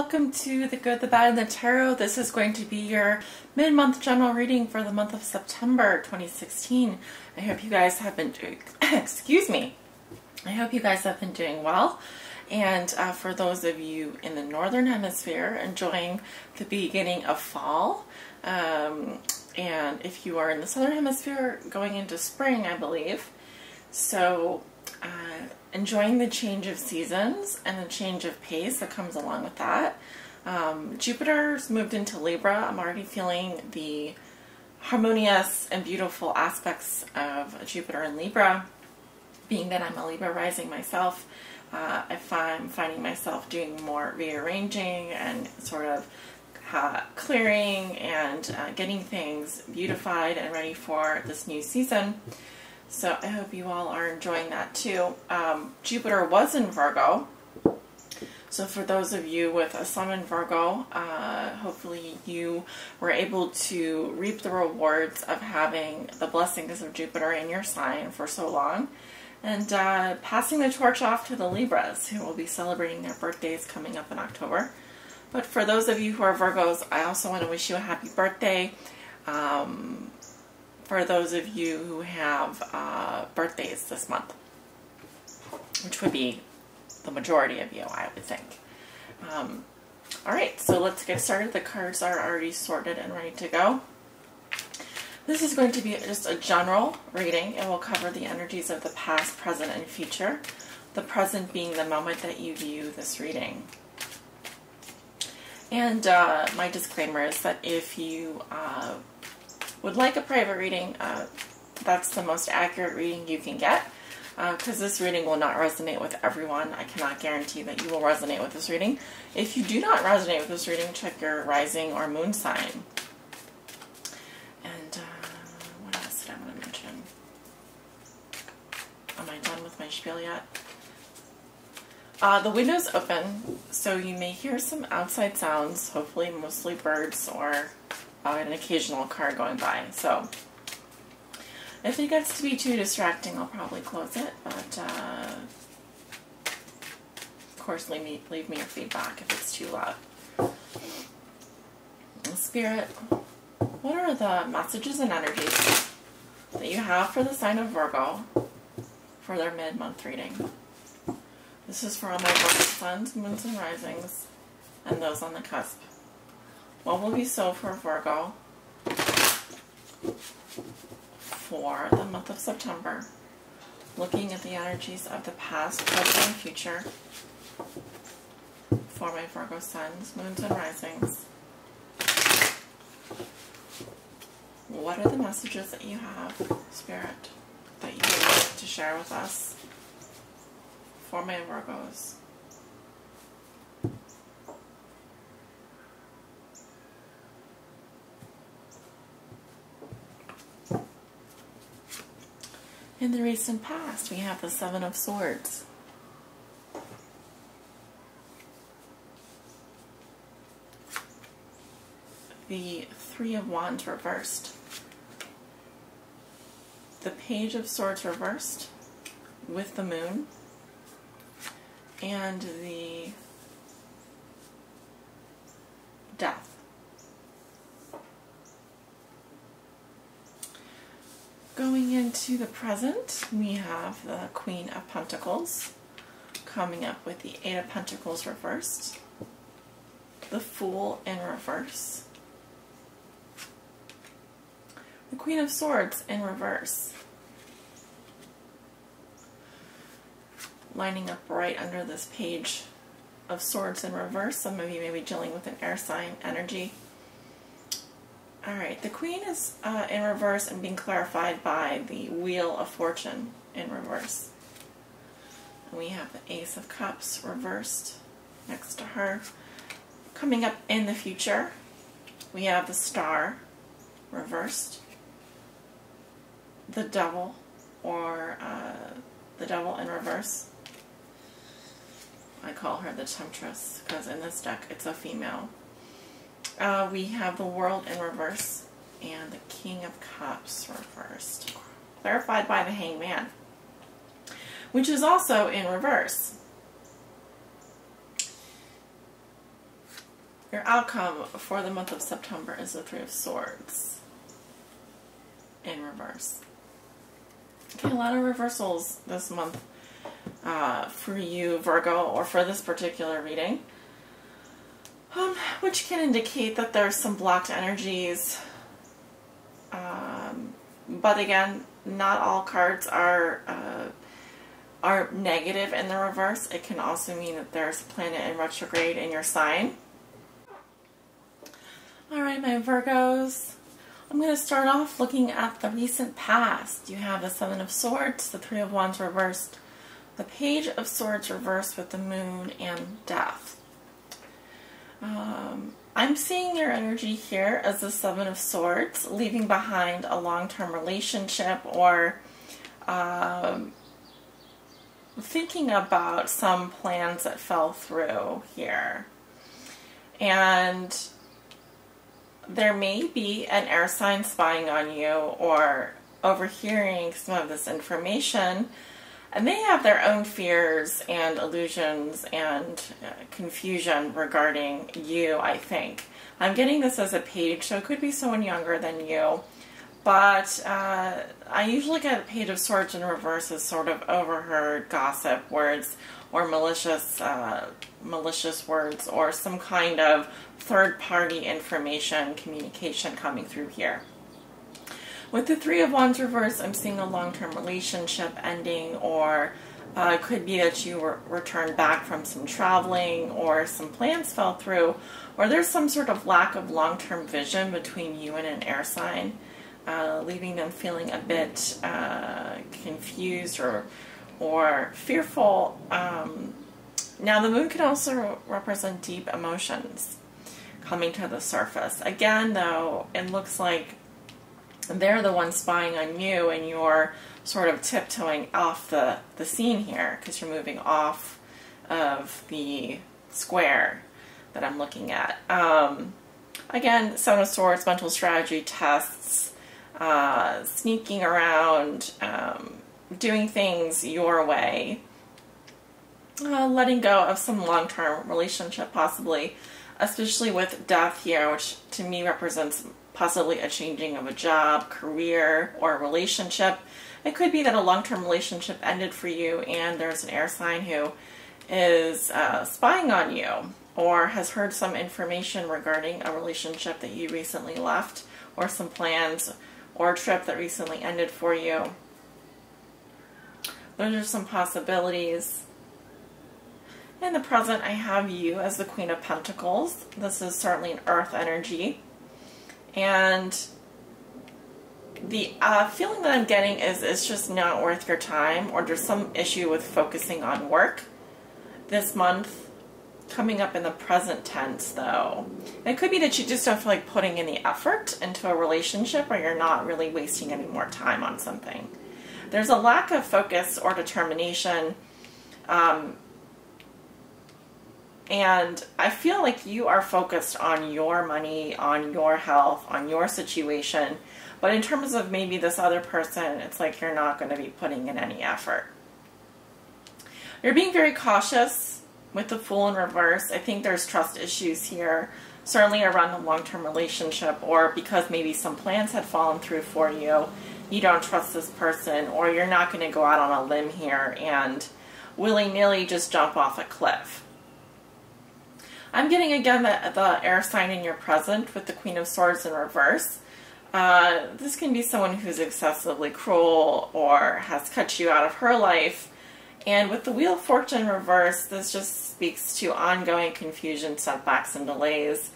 welcome to The Good, the Bad, and the Tarot. This is going to be your mid-month general reading for the month of September 2016. I hope you guys have been doing, excuse me, I hope you guys have been doing well. And for those of you in the Northern Hemisphere enjoying the beginning of fall, and if you are in the Southern Hemisphere going into spring, I believe. So enjoying the change of seasons and the change of pace that comes along with that. Jupiter's moved into Libra. I'm already feeling the harmonious and beautiful aspects of Jupiter in Libra. Being that I'm a Libra rising myself, I'm finding myself doing more rearranging and sort of clearing and getting things beautified and ready for this new season. So I hope you all are enjoying that too. Jupiter was in Virgo. So for those of you with a sun in Virgo, hopefully you were able to reap the rewards of having the blessings of Jupiter in your sign for so long. And passing the torch off to the Libras, who will be celebrating their birthdays coming up in October. But for those of you who are Virgos, I also want to wish you a happy birthday. For those of you who have birthdays this month, which would be the majority of you, I would think. Alright, so let's get started. The cards are already sorted and ready to go. This is going to be just a general reading. It will cover the energies of the past, present, and future. The present being the moment that you view this reading. And my disclaimer is that if you would like a private reading, that's the most accurate reading you can get, because this reading will not resonate with everyone. I cannot guarantee that you will resonate with this reading. If you do not resonate with this reading, check your rising or moon sign. And what else did I want to mention? Am I done with my spiel yet? The window's open, so you may hear some outside sounds, hopefully mostly birds or an occasional car going by. So if it gets to be too distracting, I'll probably close it, but of course leave me your feedback if it's too loud. Spirit, what are the messages and energies that you have for the sign of Virgo for their mid-month reading? This is for all my Virgo suns, moons, and risings, and those on the cusp. What will be so for Virgo for the month of September? Looking at the energies of the past, present, and future for my Virgo suns, moons, and risings. What are the messages that you have, Spirit, that you would like to share with us for my Virgos? In the recent past, we have the Seven of Swords. The Three of Wands reversed. The Page of Swords reversed with the Moon. And the Death. Going into the present, we have the Queen of Pentacles coming up with the Eight of Pentacles reversed, the Fool in reverse, the Queen of Swords in reverse, lining up right under this Page of Swords in reverse. Some of you may be dealing with an air sign energy. Alright, the Queen is in reverse and being clarified by the Wheel of Fortune in reverse. And we have the Ace of Cups reversed next to her. Coming up in the future, we have the Star reversed, the Devil, or the Devil in reverse. I call her the Temptress because in this deck it's a female. We have the World in reverse and the King of Cups reversed, clarified by the Hangman, which is also in reverse. Your outcome for the month of September is the Three of Swords in reverse. Okay, a lot of reversals this month for you, Virgo, or for this particular reading, which can indicate that there's some blocked energies. But again, not all cards are negative in the reverse. It can also mean that there's a planet in retrograde in your sign. All right, my Virgos, I'm going to start off looking at the recent past. You have the Seven of Swords, the Three of Wands reversed, the Page of Swords reversed with the Moon, and Death. I'm seeing your energy here as the Seven of Swords, leaving behind a long-term relationship, or thinking about some plans that fell through here. And there may be an air sign spying on you or overhearing some of this information, and they have their own fears and illusions and confusion regarding you, I think. I'm getting this as a page, so it could be someone younger than you. But I usually get a Page of Swords in reverse as sort of overheard gossip words or malicious words, or some kind of third-party information communication coming through here. With the Three of Wands reverse, I'm seeing a long-term relationship ending, or it could be that you returned back from some traveling, or some plans fell through, or there's some sort of lack of long-term vision between you and an air sign, leaving them feeling a bit confused or fearful. Now, the Moon can also represent deep emotions coming to the surface. Again, though, it looks like they're the ones spying on you, and you're sort of tiptoeing off the scene here because you're moving off of the square that I'm looking at. Again, Seven of Swords, mental strategy tests, sneaking around, doing things your way, letting go of some long-term relationship possibly, especially with Death here, which to me represents possibly a changing of a job, career, or a relationship. It could be that a long-term relationship ended for you and there's an air sign who is spying on you, or has heard some information regarding a relationship that you recently left, or some plans or a trip that recently ended for you. Those are some possibilities. In the present, I have you as the Queen of Pentacles. This is certainly an earth energy. And the feeling that I'm getting is it's just not worth your time, or there's some issue with focusing on work this month. Coming up in the present tense, though. It could be that you just don't feel like putting any effort into a relationship, or you're not really wasting any more time on something. There's a lack of focus or determination. And I feel like you are focused on your money, on your health, on your situation. But in terms of maybe this other person, it's like you're not going to be putting in any effort. You're being very cautious with the Fool in reverse. I think there's trust issues here, certainly around the long-term relationship, or because maybe some plans had fallen through for you. You don't trust this person, or you're not going to go out on a limb here and willy-nilly just jump off a cliff. I'm getting, again, the air sign in your present with the Queen of Swords in reverse. This can be someone who's excessively cruel or has cut you out of her life. And with the Wheel of Fortune in reverse, this just speaks to ongoing confusion, setbacks, and delays.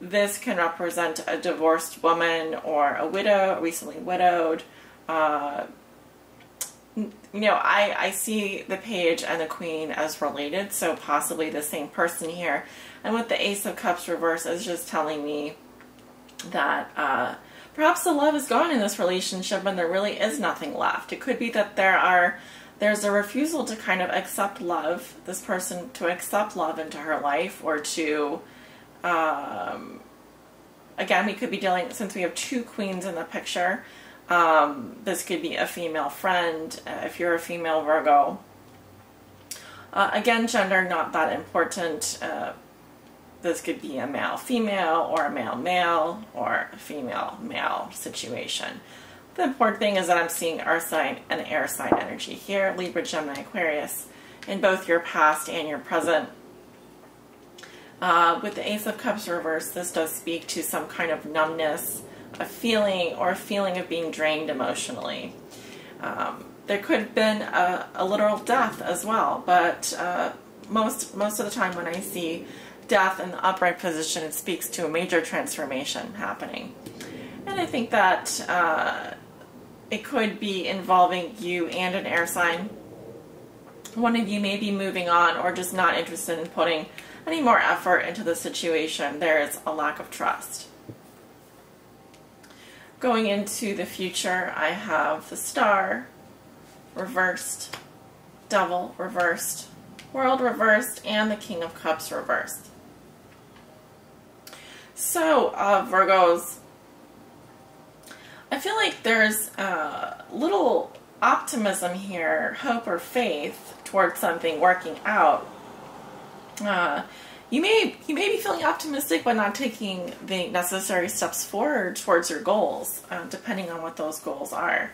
This can represent a divorced woman or a widow, recently widowed. You know, I see the Page and the Queen as related, so possibly the same person here. And with the Ace of Cups reverse, is just telling me that perhaps the love is gone in this relationship and there really is nothing left. It could be that there's a refusal to kind of accept love, this person to accept love into her life, or to, again, we could be dealing, since we have two queens in the picture, this could be a female friend, if you're a female Virgo. Again, gender not that important. This could be a male-female or a male-male or a female-male situation. The important thing is that I'm seeing earth sign and air sign energy here, Libra, Gemini, Aquarius, in both your past and your present. With the Ace of Cups reversed, this does speak to some kind of numbness, a feeling, or a feeling of being drained emotionally. There could have been a literal death as well, but most of the time when I see death in the upright position, it speaks to a major transformation happening. And I think that it could be involving you and an air sign. One of you may be moving on or just not interested in putting any more effort into the situation. There is a lack of trust. Going into the future, I have the Star reversed, Devil reversed, World reversed, and the King of Cups reversed. So, Virgos, I feel like there's little optimism here, hope or faith towards something working out. You may be feeling optimistic but not taking the necessary steps forward towards your goals, depending on what those goals are.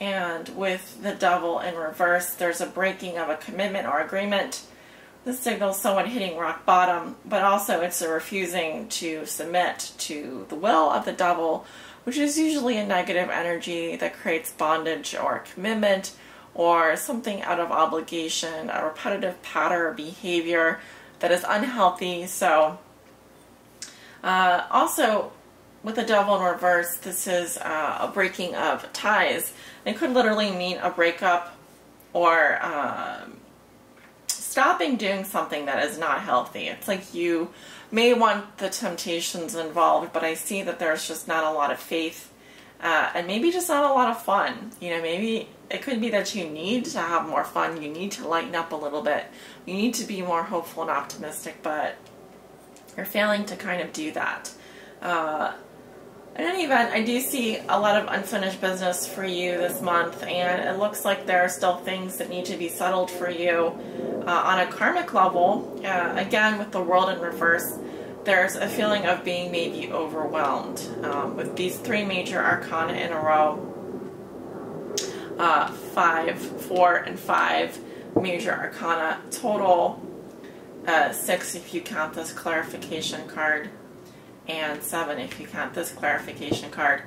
And with the Devil in reverse, there's a breaking of a commitment or agreement. This signals someone hitting rock bottom, but also it's a refusing to submit to the will of the Devil, which is usually a negative energy that creates bondage or commitment or something out of obligation, a repetitive pattern or behavior that is unhealthy. So also with the Devil in reverse, this is a breaking of ties. It could literally mean a breakup or stopping doing something that is not healthy. It's like you may want the temptations involved, but I see that there's just not a lot of faith and maybe just not a lot of fun. You know, maybe it could be that you need to have more fun. You need to lighten up a little bit. You need to be more hopeful and optimistic, but you're failing to kind of do that. In any event, I do see a lot of unfinished business for you this month, and it looks like there are still things that need to be settled for you on a karmic level. Again, with the World in reverse, there's a feeling of being maybe overwhelmed. With these three major arcana in a row, 5, 4, and 5 major arcana total, 6 if you count this clarification card, and 7 if you count this clarification card.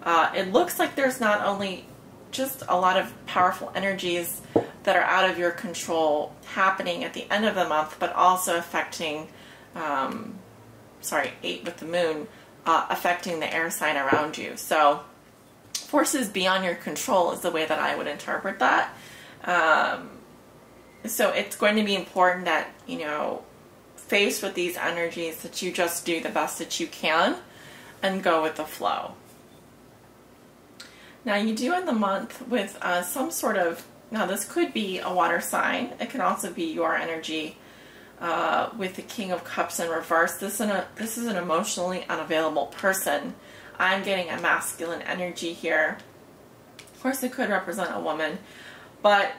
It looks like there's not only just a lot of powerful energies that are out of your control happening at the end of the month, but also affecting, 8 with the moon, affecting the air sign around you. So forces beyond your control is the way that I would interpret that. So it's going to be important that, you know, faced with these energies, that you just do the best that you can and go with the flow. Now you do end the month with some sort of, now this could be a water sign, it can also be your energy with the King of Cups in reverse. This is an emotionally unavailable person. I'm getting a masculine energy here. Of course it could represent a woman, but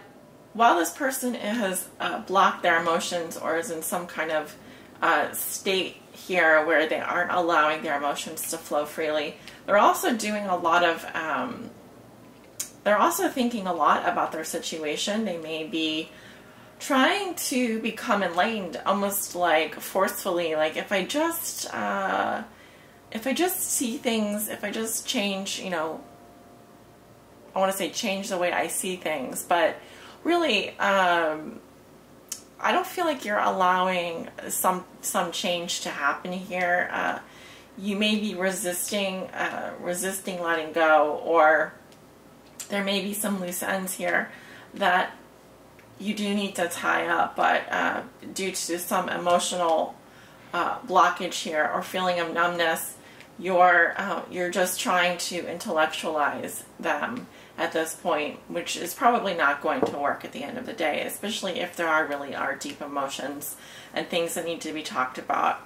while this person has blocked their emotions or is in some kind of state here where they aren't allowing their emotions to flow freely, they're also doing a lot of, they're also thinking a lot about their situation. They may be trying to become enlightened, almost like forcefully, like if I just see things, if I just change, you know, I want to say change the way I see things, but really, I don't feel like you're allowing some change to happen here. You may be resisting letting go, or there may be some loose ends here that you do need to tie up, but due to some emotional blockage here or feeling of numbness, you're just trying to intellectualize them at this point, which is probably not going to work at the end of the day, especially if there really are deep emotions and things that need to be talked about.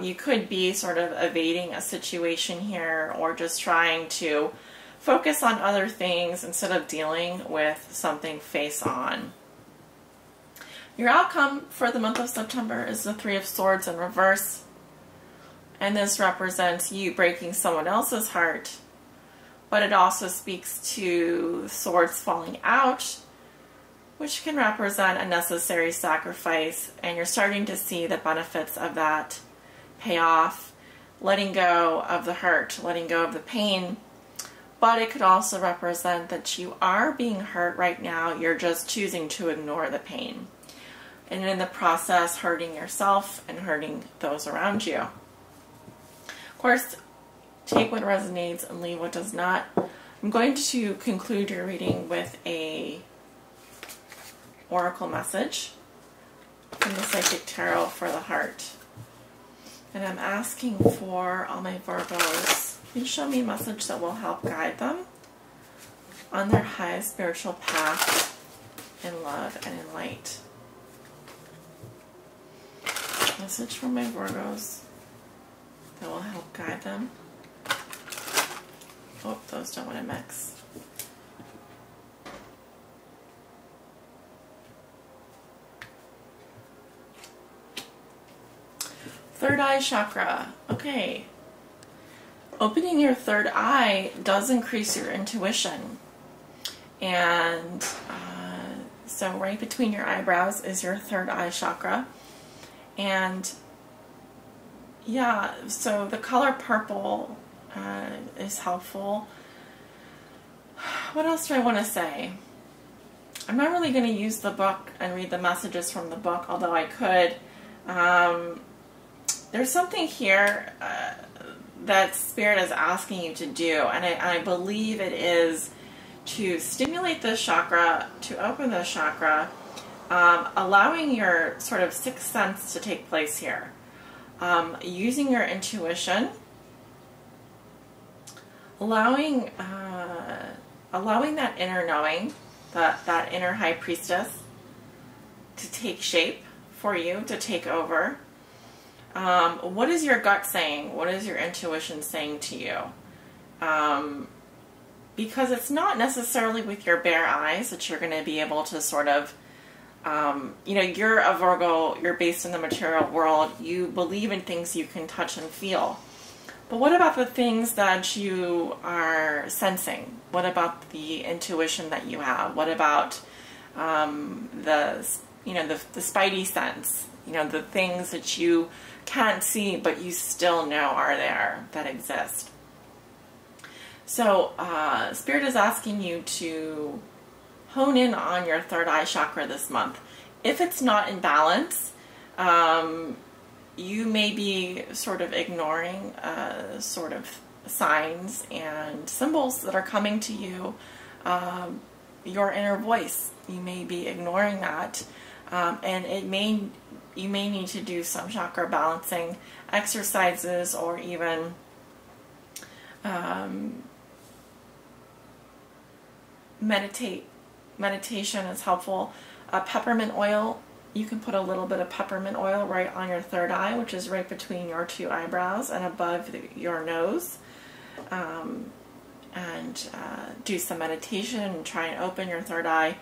You could be sort of evading a situation here, or just trying to focus on other things instead of dealing with something face on. Your outcome for the month of September is the Three of Swords in reverse. And this represents you breaking someone else's heart. But it also speaks to swords falling out, which can represent a necessary sacrifice. And you're starting to see the benefits of that pay off, letting go of the hurt, letting go of the pain. But it could also represent that you are being hurt right now. You're just choosing to ignore the pain. And in the process, hurting yourself and hurting those around you. Of course, take what resonates and leave what does not. I'm going to conclude your reading with a oracle message from the Psychic Tarot for the heart. And I'm asking for all my Virgos, please show me a message that will help guide them on their highest spiritual path in love and in light. Message from my Virgos that will help guide them. Oh, those don't want to mix. Third eye chakra. Okay. Opening your third eye does increase your intuition. And so right between your eyebrows is your third eye chakra. And yeah, so the color purple is helpful. What else do I want to say? I'm not really going to use the book and read the messages from the book, although I could. There's something here that Spirit is asking you to do, and I believe it is to stimulate this chakra, to open this chakra, allowing your sort of sixth sense to take place here. Using your intuition, allowing that inner knowing, that inner high priestess to take shape for you, to take over. What is your gut saying? What is your intuition saying to you? Because it's not necessarily with your bare eyes that you're going to be able to sort of, you know, you're a Virgo, you're based in the material world, you believe in things you can touch and feel. But what about the things that you are sensing? What about the intuition that you have? What about the spidey sense? You know, the things that you can't see but you still know are there, that exist. So Spirit is asking you to hone in on your third eye chakra this month. If it's not in balance, you may be sort of ignoring sort of signs and symbols that are coming to you, your inner voice. You may be ignoring that, and you may need to do some chakra balancing exercises, or even meditation is helpful. Peppermint oil, you can put a little bit of peppermint oil right on your third eye, which is right between your two eyebrows and above your nose, and do some meditation and try and open your third eye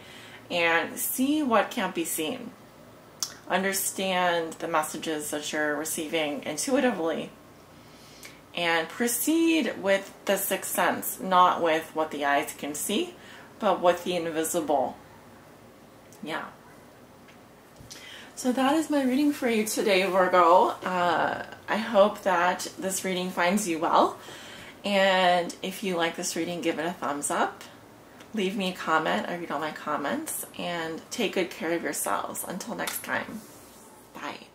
and see what can't be seen. Understand the messages that you're receiving intuitively, and proceed with the sixth sense, not with what the eyes can see, but with the invisible. Yeah. So that is my reading for you today, Virgo. I hope that this reading finds you well. And if you like this reading, give it a thumbs up. Leave me a comment. I read all my comments. And take good care of yourselves. Until next time. Bye.